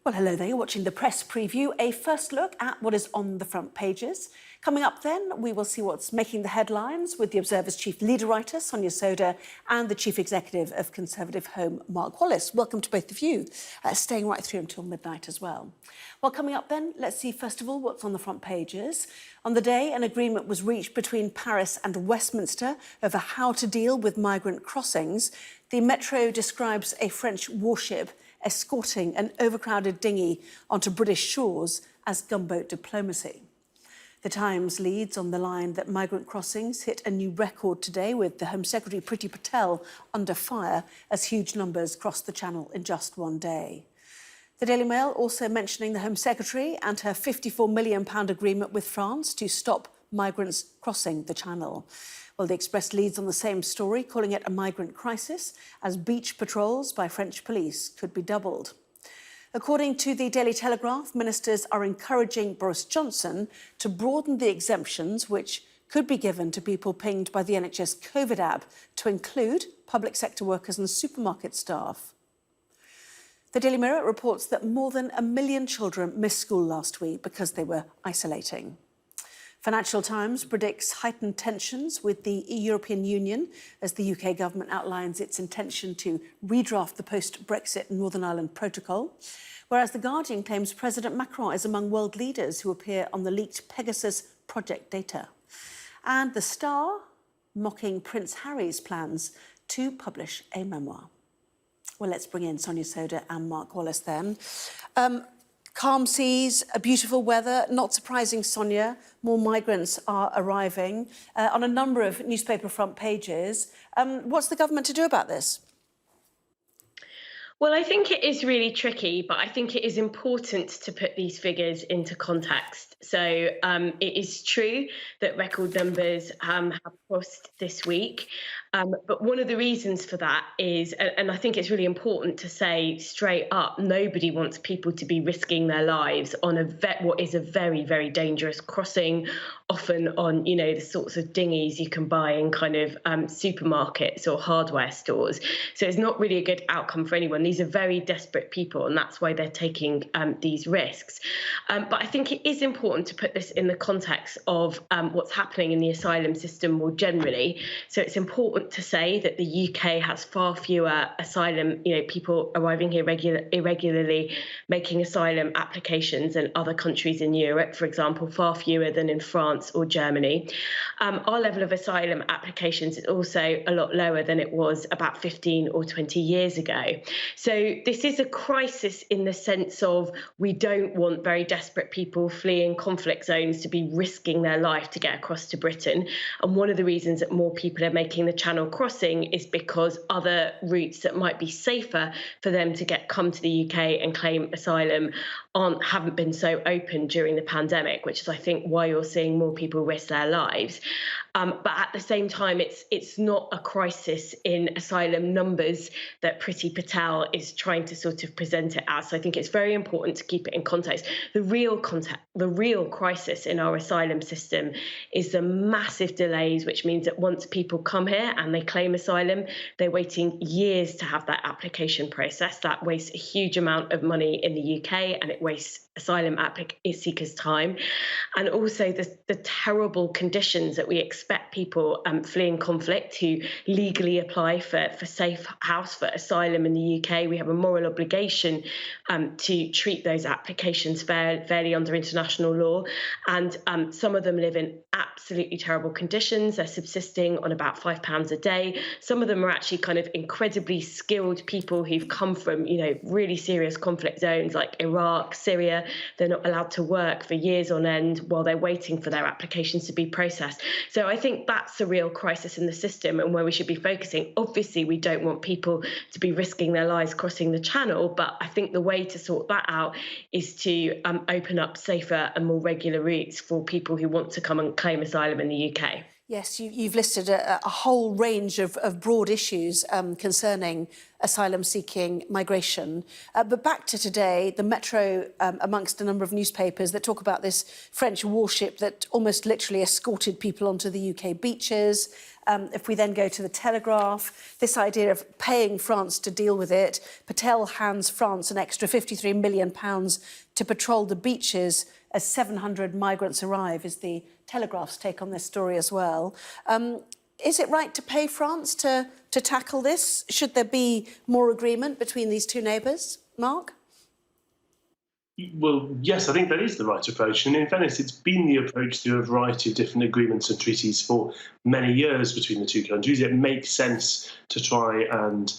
Well, hello there. You're watching the press preview, a first look at what is on the front pages. Coming up then, we will see what's making the headlines with the Observer's chief leader writer, Sonia Sodha, and the chief executive of Conservative Home, Mark Wallace. Welcome to both of you, staying right through until midnight as well. Well, coming up then, let's see first of all what's on the front pages. On the day, an agreement was reached between Paris and Westminster over how to deal with migrant crossings. The Metro describes a French warship escorting an overcrowded dinghy onto British shores as gunboat diplomacy. The Times leads on the line that migrant crossings hit a new record today, with the Home Secretary Priti Patel under fire as huge numbers crossed the Channel in just one day. The Daily Mail also mentioning the Home Secretary and her £54 million agreement with France to stop migrants crossing the Channel. Well, the Express leads on the same story, calling it a migrant crisis, as beach patrols by French police could be doubled. According to the Daily Telegraph, ministers are encouraging Boris Johnson to broaden the exemptions which could be given to people pinged by the NHS COVID app to include public sector workers and supermarket staff. The Daily Mirror reports that more than 1 million children missed school last week because they were isolating. Financial Times predicts heightened tensions with the European Union as the UK government outlines its intention to redraft the post-Brexit Northern Ireland Protocol, whereas The Guardian claims President Macron is among world leaders who appear on the leaked Pegasus project data. And The Star mocking Prince Harry's plans to publish a memoir. Well, let's bring in Sonia Sodha and Mark Wallace then. Calm seas, beautiful weather. Not surprising, Sonia, more migrants are arriving on a number of newspaper front pages. What's the government to do about this? Well, I think it is really tricky, but I think it is important to put these figures into context. So it is true that record numbers have crossed this week. But one of the reasons for that is, and I think it's really important to say straight up, nobody wants people to be risking their lives on what is a very, very dangerous crossing, often on, the sorts of dinghies you can buy in kind of supermarkets or hardware stores. So it's not really a good outcome for anyone. These are very desperate people, and that's why they're taking these risks. But I think it is important to put this in the context of what's happening in the asylum system more generally. So it's important to say that the UK has far fewer asylum, people arriving here irregularly, making asylum applications than other countries in Europe, for example, far fewer than in France or Germany. Our level of asylum applications is also a lot lower than it was about 15 or 20 years ago. So this is a crisis in the sense of we don't want very desperate people fleeing conflict zones to be risking their life to get across to Britain. And one of the reasons that more people are making the Channel crossing is because other routes that might be safer for them to come to the UK and claim asylum haven't been so open during the pandemic, which is, I think, why you're seeing more people risk their lives. But at the same time, it's not a crisis in asylum numbers that Priti Patel is trying to sort of present it as. So I think it's very important to keep it in context. The real crisis in our asylum system is the massive delays, which means that once people come here and they claim asylum, they're waiting years to have that application processed. That wastes a huge amount of money in the UK, and it wastes asylum seekers' time. And also the terrible conditions that we expect people fleeing conflict who legally apply for safe house, for asylum in the UK. We have a moral obligation to treat those applications fairly under international law. And some of them live in absolutely terrible conditions. They're subsisting on about £5 a day. Some of them are actually kind of incredibly skilled people who've come from, really serious conflict zones like Iraq, Syria. They're not allowed to work for years on end while they're waiting for their applications to be processed. So I think that's the real crisis in the system and where we should be focusing. Obviously, we don't want people to be risking their lives crossing the Channel, but I think the way to sort that out is to open up safer and more regular routes for people who want to come and claim asylum in the UK. Yes, you've listed a whole range of broad issues concerning asylum-seeking migration. But back to today, the Metro, amongst a number of newspapers that talk about this French warship that almost literally escorted people onto the UK beaches. If we then go to the Telegraph, this idea of paying France to deal with it, Patel hands France an extra £53 million to patrol the beaches as 700 migrants arrive, is the Telegraph's take on this story as well. Is it right to pay France to tackle this? Should there be more agreement between these two neighbours? Mark? Well, yes, I think that is the right approach. And in fairness, it's been the approach through a variety of different agreements and treaties for many years between the two countries. It makes sense to try and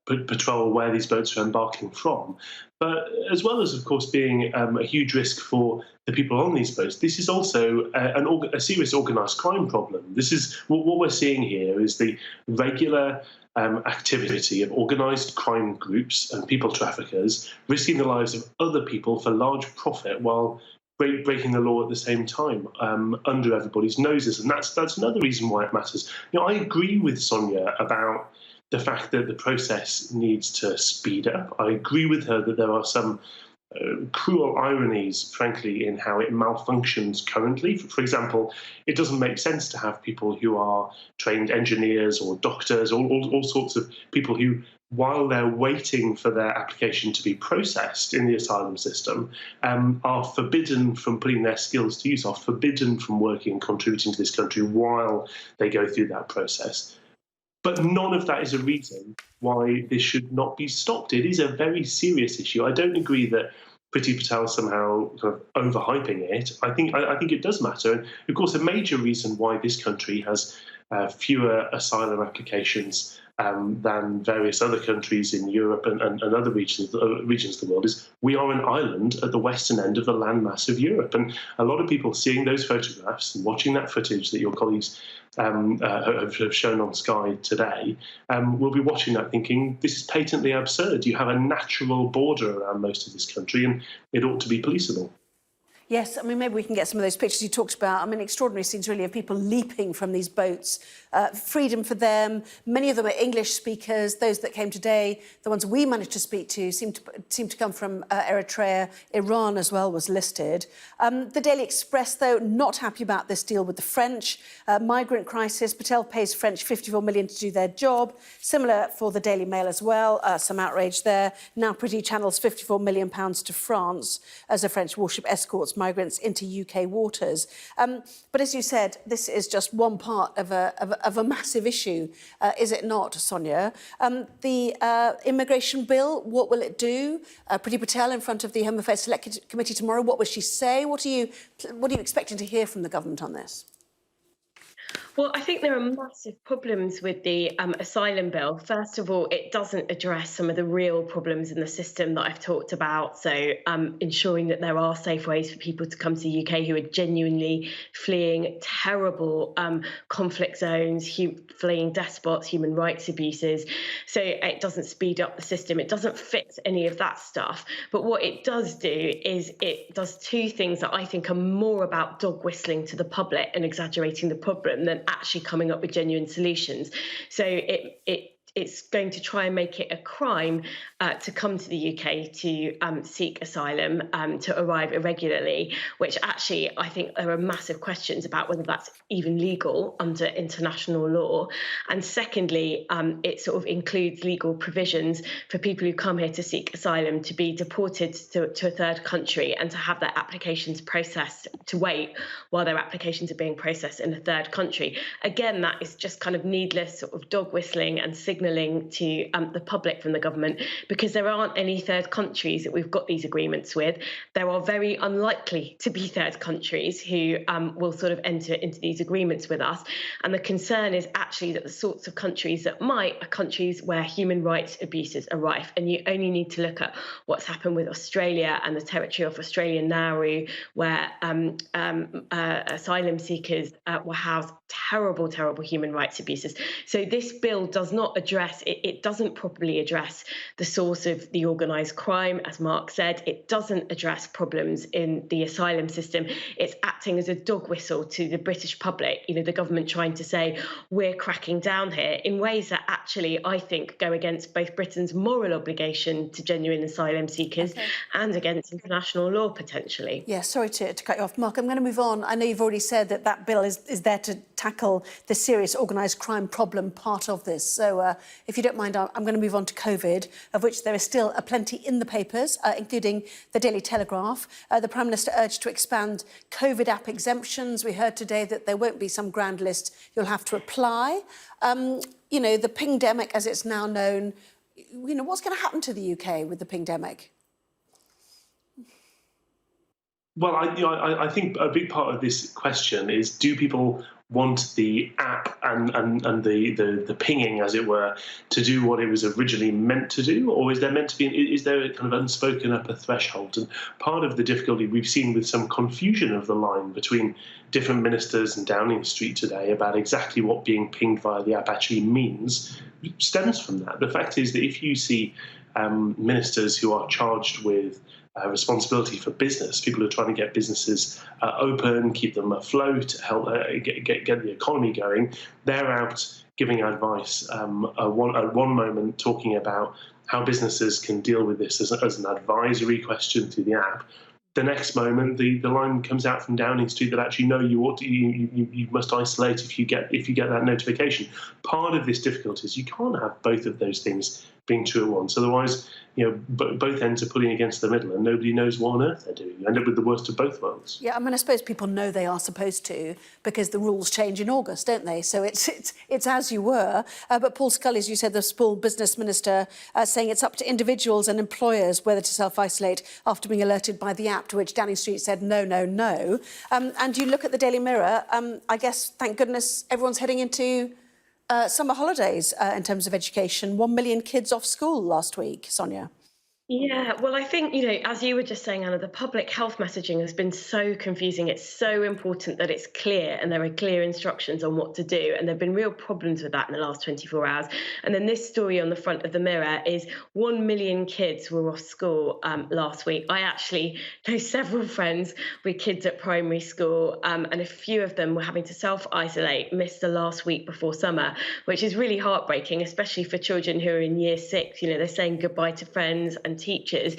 patrol where these boats are embarking from. But as well as, of course, being a huge risk for the people on these boats, this is also a serious organised crime problem. This is what we're seeing here is the regular activity of organised crime groups and people traffickers risking the lives of other people for large profit while breaking the law at the same time under everybody's noses. And that's another reason why it matters. I agree with Sonia about the fact that the process needs to speed up. I agree with her that there are some cruel ironies, frankly, in how it malfunctions currently. For example, it doesn't make sense to have people who are trained engineers or doctors, all sorts of people who, while they're waiting for their application to be processed in the asylum system, are forbidden from putting their skills to use, are forbidden from working and contributing to this country while they go through that process. But none of that is a reason why this should not be stopped. It is a very serious issue. I don't agree that Priti Patel somehow kind of overhyping it. I think it does matter. And of course, a major reason why this country has fewer asylum applications than various other countries in Europe and other regions of the world is we are an island at the western end of the landmass of Europe. And a lot of people seeing those photographs and watching that footage that your colleagues have shown on Sky today will be watching that thinking, this is patently absurd. You have a natural border around most of this country and it ought to be policeable. Yes, I mean, maybe we can get some of those pictures you talked about. I mean, extraordinary scenes, really, of people leaping from these boats. Freedom for them. Many of them are English speakers. Those that came today, the ones we managed to speak to, seem to come from Eritrea. Iran as well was listed. The Daily Express, though, not happy about this deal with the French. Migrant crisis. Patel pays French £54 million to do their job. Similar for the Daily Mail as well. Some outrage there. Now Priti channels £54 million to France as a French warship escorts migrants into UK waters. But as you said, this is just one part of a massive issue, is it not, Sonia? The immigration bill, what will it do? Priti Patel in front of the Home Affairs Select Committee tomorrow, what will she say? What are you expecting to hear from the government on this? Well, I think there are massive problems with the asylum bill. First of all, it doesn't address some of the real problems in the system that I've talked about. So ensuring that there are safe ways for people to come to the UK who are genuinely fleeing terrible conflict zones, fleeing despots, human rights abuses. So it doesn't speed up the system. It doesn't fix any of that stuff. But what it does do is it does two things that I think are more about dog whistling to the public and exaggerating the problem than actually coming up with genuine solutions. So it's going to try and make it a crime to come to the UK to seek asylum, to arrive irregularly, which actually I think there are massive questions about whether that's even legal under international law. And secondly, it sort of includes legal provisions for people who come here to seek asylum to be deported to a third country and to have their applications processed, to wait while their applications are being processed in a third country. Again, that is just kind of needless sort of dog whistling and signalling to the public from the government, because there aren't any third countries that we've got these agreements with. There are very unlikely to be third countries who will sort of enter into these agreements with us. And the concern is actually that the sorts of countries that might are countries where human rights abuses are rife. And you only need to look at what's happened with Australia and the territory of Australian Nauru, where asylum seekers were housed terrible human rights abuses. So this bill does not address, it doesn't properly address the source of the organised crime, as Mark said. It doesn't address problems in the asylum system. It's acting as a dog whistle to the British public, the government trying to say we're cracking down here in ways that actually, I think, go against both Britain's moral obligation to genuine asylum seekers and against international law, potentially. Yeah, sorry to cut you off. Mark, I'm going to move on. I know you've already said that bill is there to tackle the serious organised crime problem part of this. So if you don't mind, I'm going to move on to COVID, of which there is still plenty in the papers, including the Daily Telegraph. The Prime Minister urged to expand COVID app exemptions. We heard today that there won't be some grand list you'll have to apply. You know, the pingdemic, as it's now known, you know, what's going to happen to the UK with the pingdemic? Well, I think a big part of this question is, do people want the app and the pinging, as it were, to do what it was originally meant to do, or is there a kind of unspoken upper threshold? And part of the difficulty we've seen with some confusion of the line between different ministers and Downing Street today about exactly what being pinged via the app actually means stems from that. The fact is that if you see ministers who are charged with responsibility for business, people who are trying to get businesses open, keep them afloat, help get the economy going, they're out giving advice at one moment, talking about how businesses can deal with this as an advisory question through the app. The next moment, the line comes out from Downing Street that actually, no, you must isolate if you get that notification. Part of this difficulty is you can't have both of those things being true at once. Otherwise, you know, both ends are pulling against the middle, and nobody knows what on earth they're doing. You end up with the worst of both worlds. Yeah, I mean, I suppose people know they are supposed to, because the rules change in August, don't they? So it's as you were. But Paul Scully, as you said, the small business minister, saying it's up to individuals and employers whether to self-isolate after being alerted by the app, to which Downing Street said no, no, no. And you look at the Daily Mirror, I guess, thank goodness, everyone's heading into summer holidays in terms of education. 1 million kids off school last week, Sonia. Yeah, well, I think, you know, as you were just saying, Anna, the public health messaging has been so confusing. It's so important that it's clear and there are clear instructions on what to do. And there have been real problems with that in the last 24 hours. And then this story on the front of the Mirror is 1 million kids were off school last week. I actually know several friends with kids at primary school, and a few of them were having to self-isolate, missed the last week before summer, which is really heartbreaking, especially for children who are in year 6. You know, they're saying goodbye to friends and teachers,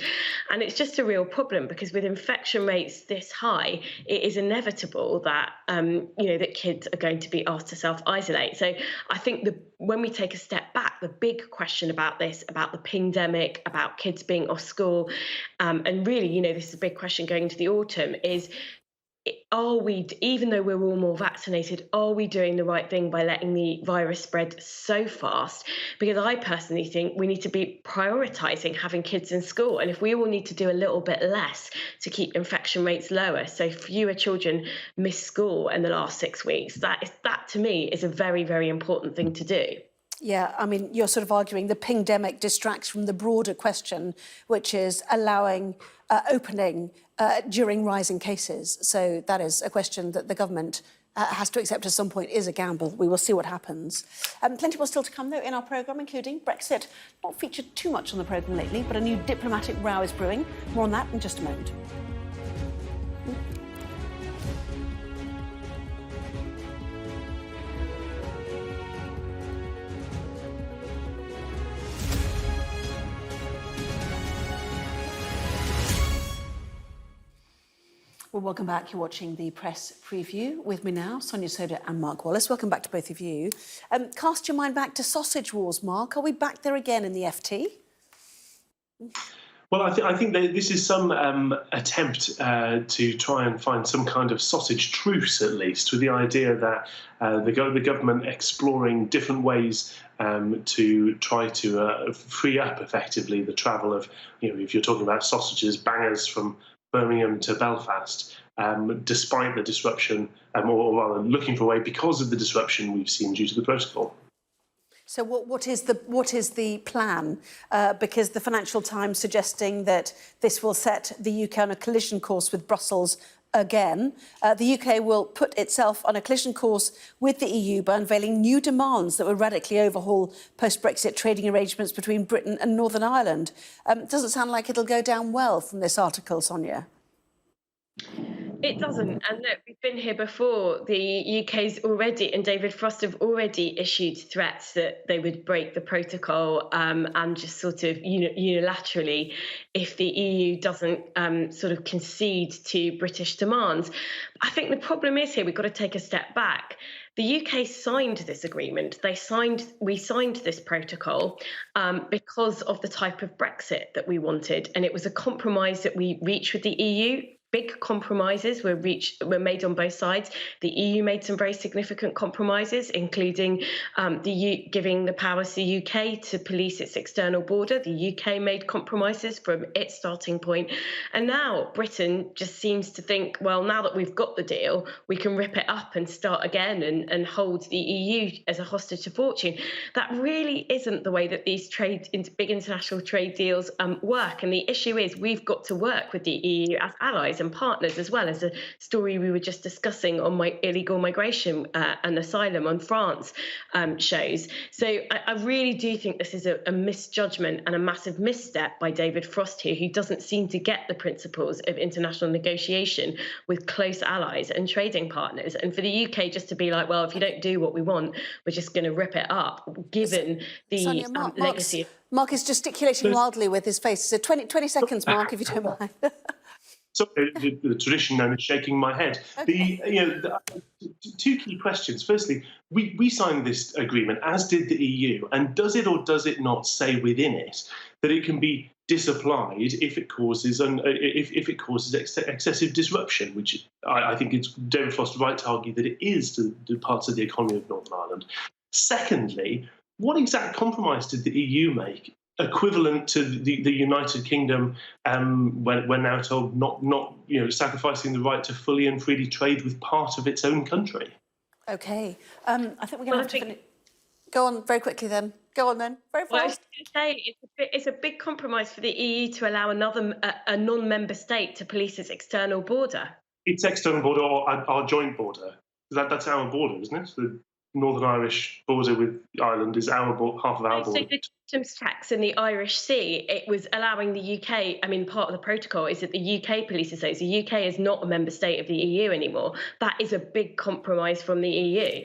and it's just a real problem, because with infection rates this high, it is inevitable that you know, that kids are going to be asked to self-isolate. So I think when we take a step back, the big question about this, about the pingdemic, about kids being off school, and really, you know, this is a big question going into the autumn, is, are we, even though we're all more vaccinated, are we doing the right thing by letting the virus spread so fast? Because I personally think we need to be prioritising having kids in school. And if we all need to do a little bit less to keep infection rates lower, so fewer children miss school in the last 6 weeks, that to me is a very, very important thing to do. Yeah, I mean, you're sort of arguing the pingdemic distracts from the broader question, which is allowing opening during rising cases. So that is a question that the government has to accept at some point is a gamble. We will see what happens. Plenty more still to come, though, in our programme, including Brexit. Not featured too much on the programme lately, but a new diplomatic row is brewing. More on that in just a moment. Well, welcome back. You're watching the press preview. With me now, Sonia Sodha and Mark Wallace. Welcome back to both of you. Cast your mind back to sausage wars, Mark. Are we back there again in the FT? Well, I think that this is some attempt to try and find some kind of sausage truce, at least, with the idea that the government exploring different ways to try to free up, effectively, the travel of, you know, if you're talking about sausages, bangers from Birmingham to Belfast, despite the disruption, or rather looking for a way because of the disruption we've seen due to the protocol. So what is the plan? Because the Financial Times suggesting that this will set the UK on a collision course with Brussels again. The UK will put itself on a collision course with the EU by unveiling new demands that will radically overhaul post-Brexit trading arrangements between Britain and Northern Ireland. Doesn't sound like it'll go down well from this article, Sonia. It doesn't. And look, we've been here before. The UK's already, and David Frost have already issued threats that they would break the protocol and just sort of unilaterally if the EU doesn't sort of concede to British demands. I think the problem is here, we've got to take a step back. The UK signed this agreement. We signed this protocol because of the type of Brexit that we wanted, and it was a compromise that we reached with the EU. Big compromises were made on both sides. The EU made some very significant compromises, including giving the powers to the UK to police its external border. The UK made compromises from its starting point. And now Britain just seems to think, well, now that we've got the deal, we can rip it up and start again and hold the EU as a hostage to fortune. That really isn't the way that these big international trade deals work. And the issue is we've got to work with the EU as allies and partners, as well as a story we were just discussing on my illegal migration and asylum on France shows. So I really do think this is a misjudgment and a massive misstep by David Frost here, who doesn't seem to get the principles of international negotiation with close allies and trading partners. And for the UK just to be like, well, if you don't do what we want, we're just going to rip it up, given the Sonia, legacy. Mark is gesticulating wildly with his face. So 20 seconds, Mark, if you don't mind. So the tradition known as shaking my head. Okay. Two key questions. Firstly, we signed this agreement, as did the EU, and does it or does it not say within it that it can be disapplied if it causes excessive disruption, which I think it's David Frost right to argue that it is to parts of the economy of Northern Ireland. Secondly, what exact compromise did the EU make equivalent to the United Kingdom when we're now told not sacrificing the right to fully and freely trade with part of its own country? OK. I think we're going to have to finish. Go on very quickly then. Go on then. Very fast. Well, I was going to say it's a big compromise for the EU to allow a non-member state to police its external border. Its external border or our joint border. That's our border, isn't it? The Northern Irish border with Ireland is half of our border. So the customs tax in the Irish Sea, it was allowing the UK, part of the protocol is that the UK polices those. The UK is not a member state of the EU anymore. That is a big compromise from the EU.